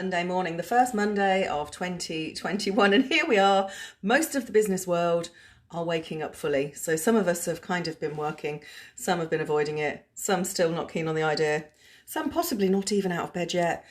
Monday morning, the first Monday of 2021, and here we are. Most of the business world are waking up fully. So some of us have kind of been working, some have been avoiding it, some still not keen on the idea, some possibly not even out of bed yet,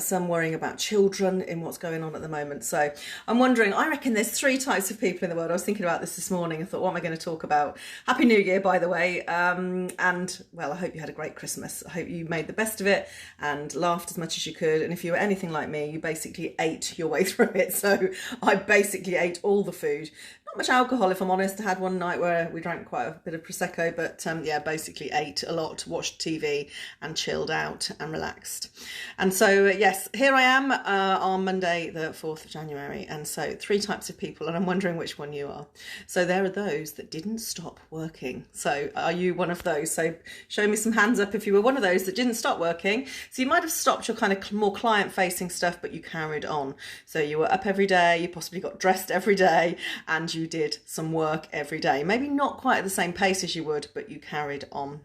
some worrying about children in what's going on at the moment. So I'm wondering, I reckon there's three types of people in the world. I was thinking about this morning and thought, what am I going to talk about? Happy New Year, by the way. And well, I hope you had a great Christmas. I hope you made the best of it and laughed as much as you could. And if you were anything like me, you basically ate your way through it. So I basically ate all the food. Not much alcohol, if I'm honest. I had one night where we drank quite a bit of Prosecco, but yeah, basically ate a lot, watched TV and chilled out and relaxed. And so, yes, here I am on Monday, the 4th of January. And so three types of people, and I'm wondering which one you are. So there are those that didn't stop working. So are you one of those? So show me some hands up if you were one of those that didn't stop working. So you might have stopped your kind of more client-facing stuff, but you carried on. So you were up every day, you possibly got dressed every day, and you did some work every day. Maybe not quite at the same pace as you would, but you carried on.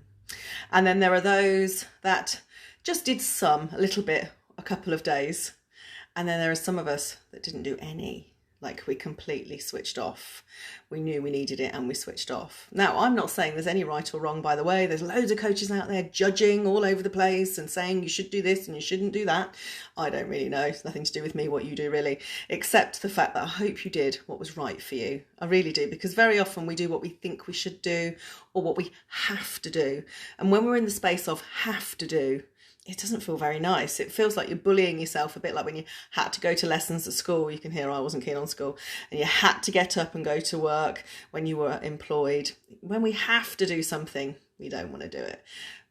And then there are those that just did a little bit, a couple of days. And then there are some of us that didn't do any. Like we completely switched off. We knew we needed it and we switched off. Now, I'm not saying there's any right or wrong, by the way. There's loads of coaches out there judging all over the place and saying you should do this and you shouldn't do that. I don't really know. It's nothing to do with me what you do really, except the fact that I hope you did what was right for you. I really do, because very often we do what we think we should do or what we have to do. And when we're in the space of have to do, it doesn't feel very nice. It feels like you're bullying yourself, a bit like when you had to go to lessons at school. You can hear I wasn't keen on school. And you had to get up and go to work when you were employed. When we have to do something, we don't want to do it.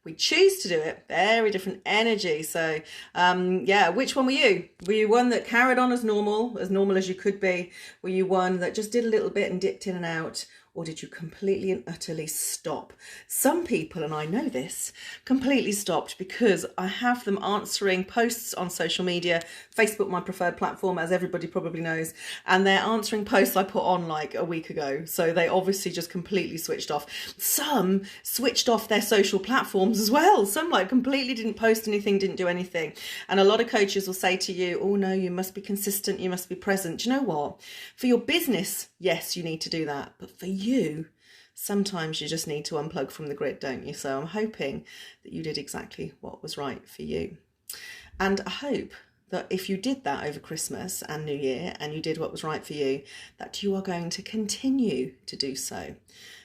We choose to do it. Very different energy. So yeah, which one were you? Were you one that carried on as normal as you could be? Were you one that just did a little bit and dipped in and out? Or did you completely and utterly stop? Some people, and I know this, completely stopped because I have them answering posts on social media, Facebook, my preferred platform, as everybody probably knows, and they're answering posts I put on like a week ago. So they obviously just completely switched off. Some switched off their social platforms as well. Some like completely didn't post anything, didn't do anything. And a lot of coaches will say to you, oh no, you must be consistent, you must be present. Do you know what? For your business, yes, you need to do that. But for you, sometimes you just need to unplug from the grid, don't you? So I'm hoping that you did exactly what was right for you. And I hope that if you did that over Christmas and New Year and you did what was right for you, that you are going to continue to do so.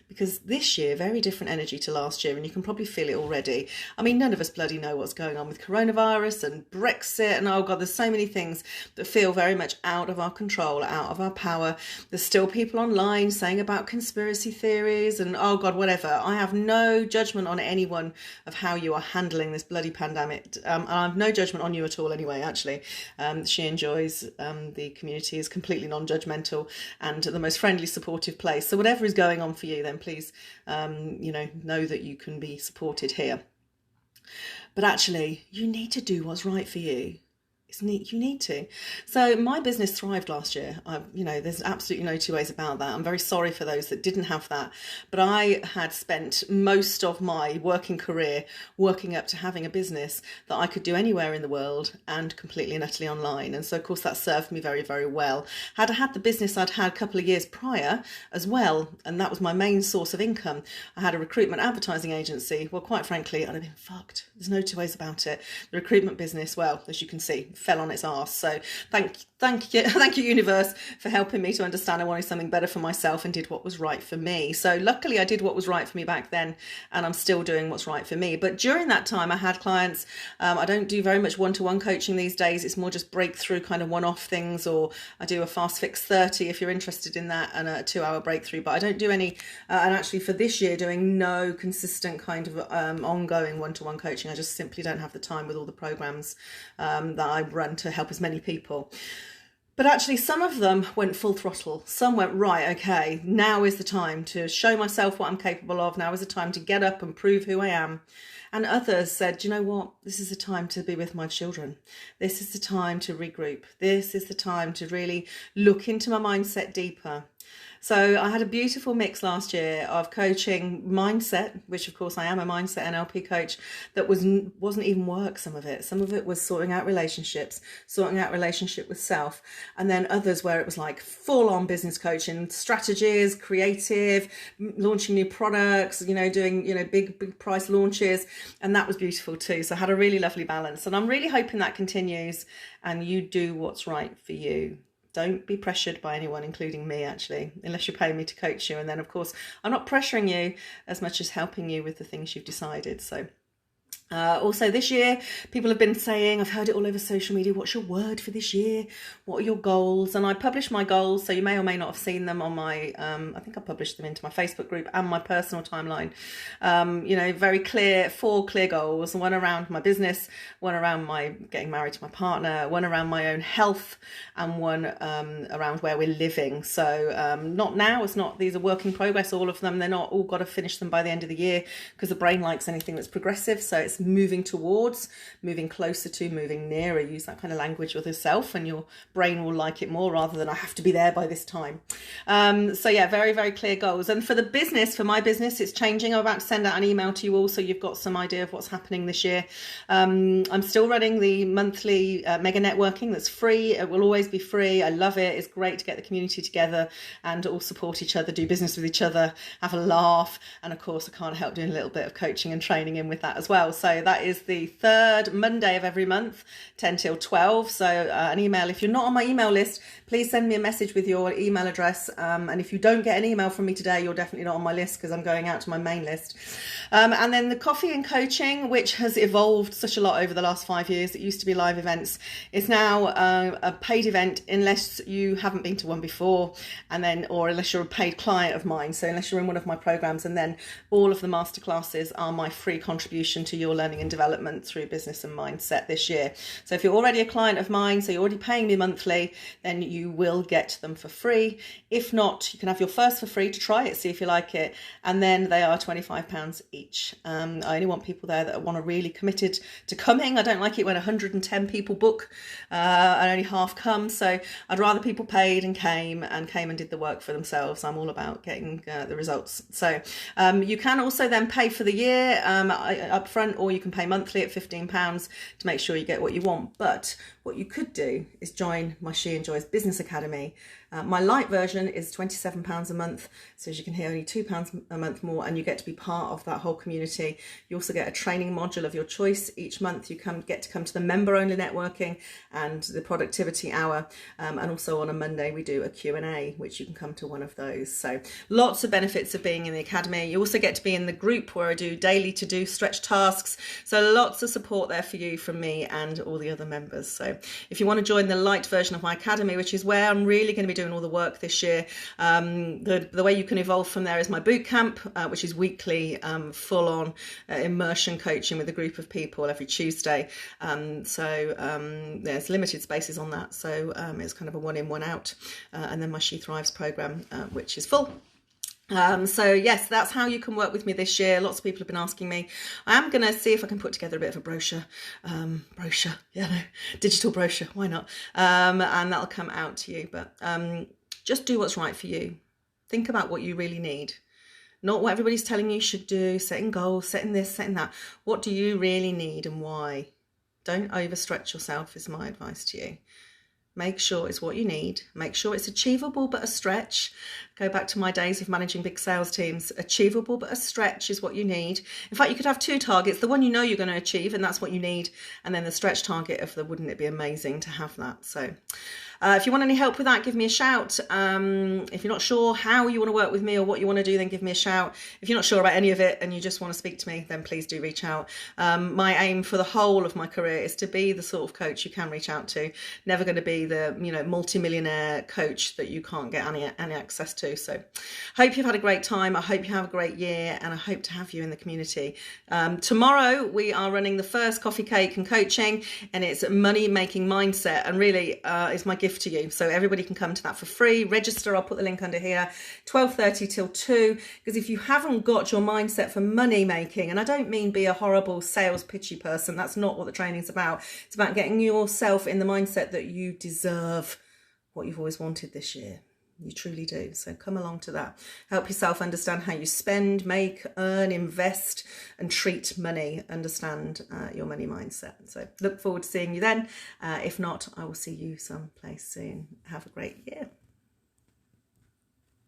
Because this year, very different energy to last year, and you can probably feel it already. I mean, none of us bloody know what's going on with coronavirus and Brexit, and oh God, there's so many things that feel very much out of our control, out of our power. There's still people online saying about conspiracy theories and oh God, whatever. I have no judgment on anyone of how you are handling this bloody pandemic. And I have no judgment on you at all anyway, actually. She enjoys the community, is completely non-judgmental and the most friendly, supportive place. So whatever is going on for you, then please, know that you can be supported here. But actually, you need to do what's right for you. You need to. So my business thrived last year. There's absolutely no two ways about that. I'm very sorry for those that didn't have that. But I had spent most of my working career working up to having a business that I could do anywhere in the world and completely and utterly online. And so, of course, that served me very, very well. Had I had the business I'd had a couple of years prior as well, and that was my main source of income, I had a recruitment advertising agency. Well, quite frankly, I'd have been fucked. There's no two ways about it. The recruitment business, well, as you can see, fell on its arse. So thank you universe for helping me to understand I wanted something better for myself and did what was right for me. So luckily I did what was right for me back then, and I'm still doing what's right for me. But during that time I had clients. I don't do very much one-to-one coaching these days. It's more just breakthrough kind of one-off things, or I do a fast fix 30 if you're interested in that, and a 2-hour breakthrough. But I don't do any and actually for this year doing no consistent kind of ongoing one-to-one coaching. I just simply don't have the time with all the programs that I run to help as many people. But actually some of them went full throttle. Some went, right, okay, now is the time to show myself what I'm capable of. Now is the time to get up and prove who I am. And others said, you know what, this is the time to be with my children. This is the time to regroup. This is the time to really look into my mindset deeper. So I had a beautiful mix last year of coaching mindset, which of course I am a mindset NLP coach, that wasn't even work, some of it. Some of it was sorting out relationships, sorting out relationship with self, and then others where it was like full on business coaching, strategies, creative, launching new products, doing, big price launches. And that was beautiful too. So I had a really lovely balance, and I'm really hoping that continues and you do what's right for you. Don't be pressured by anyone, including me, actually, unless you're paying me to coach you. And then, of course, I'm not pressuring you as much as helping you with the things you've decided. So also this year, people have been saying, I've heard it all over social media, what's your word for this year? What are your goals? And I published my goals, so you may or may not have seen them on my, I think I published them into my Facebook group and my personal timeline. Very clear, 4 clear goals, one around my business, one around my getting married to my partner, one around my own health, and one around where we're living. So not now, these are work in progress, all of them. They're not all got to finish them by the end of the year, because the brain likes anything that's progressive. So it's moving towards, moving closer to, moving nearer. Use that kind of language with yourself and your brain will like it more, rather than I have to be there by this time. So yeah, very, very clear goals. And for the business, for my business, it's changing. I'm about to send out an email to you all, so you've got some idea of what's happening this year. I'm still running the monthly mega networking that's free. It will always be free. I love it. It's great to get the community together and all support each other, do business with each other, have a laugh. And of course, I can't help doing a little bit of coaching and training in with that as well. So that is the third Monday of every month, 10 till 12. So an email, if you're not on my email list, please send me a message with your email address. And if you don't get an email from me today, you're definitely not on my list, because I'm going out to my main list. And then the coffee and coaching, which has evolved such a lot over the last 5 years. It used to be live events. It's now a paid event, unless you haven't been to one before, or unless you're a paid client of mine. So unless you're in one of my programs, and then all of the masterclasses are my free contribution to your learning and development through business and mindset this year. So if you're already a client of mine, so you're already paying me monthly, then you will get them for free. If not, you can have your first for free to try it, see if you like it, and then they are £25 each. I only want people there that want to really committed to coming. I don't like it when 110 people book and only half come. So I'd rather people paid and came and did the work for themselves. I'm all about getting the results. So you can also then pay for the year up front, or you can pay monthly at £15 to make sure you get what you want. But what you could do is join my She Enjoys Business Academy. My light version is £27 a month, so as you can hear, only £2 a month more, and you get to be part of that whole community. You also get a training module of your choice each month. You get to come to the member-only networking and the productivity hour, and also on a Monday we do a Q&A, which you can come to one of those. So lots of benefits of being in the academy. You also get to be in the group where I do daily to-do stretch tasks, so lots of support there for you from me and all the other members. So if you want to join the light version of my academy, which is where I'm really going to be doing all the work this year, the way you can evolve from there is my boot camp, which is weekly full-on immersion coaching with a group of people every Tuesday. There's limited spaces on that, so it's kind of a one in, one out. And then my She Thrives program, which is full. So yes, that's how you can work with me this year. Lots of people have been asking me. I am going to see if I can put together a bit of a brochure, digital brochure, why not? And that'll come out to you, but just do what's right for you. Think about what you really need, not what everybody's telling you should do, setting goals, setting this, setting that. What do you really need and why? Don't overstretch yourself is my advice to you. Make sure it's what you need. Make sure it's achievable, but a stretch. Go back to my days of managing big sales teams. Achievable, but a stretch is what you need. In fact, you could have 2 targets. The one you know you're going to achieve, and that's what you need. And then the stretch target of wouldn't it be amazing to have that? So if you want any help with that, give me a shout. If you're not sure how you want to work with me or what you want to do, then give me a shout. If you're not sure about any of it and you just want to speak to me, then please do reach out. My aim for the whole of my career is to be the sort of coach you can reach out to. Never going to be the multi-millionaire coach that you can't get any access to. So hope you've had a great time. I hope you have a great year, and I hope to have you in the community. Tomorrow we are running the first coffee, cake and coaching, and it's money making mindset, and really it's my gift to you. So everybody can come to that for free. Register, I'll put the link under here, 12:30 till 2, because if you haven't got your mindset for money making, and I don't mean be a horrible sales pitchy person, that's not what the training's about. It's about getting yourself in the mindset that you deserve what you've always wanted this year. You truly do. So come along to that. Help yourself understand how you spend, make, earn, invest, and treat money. Understand your money mindset. So look forward to seeing you then. If not, I will see you someplace soon. Have a great year.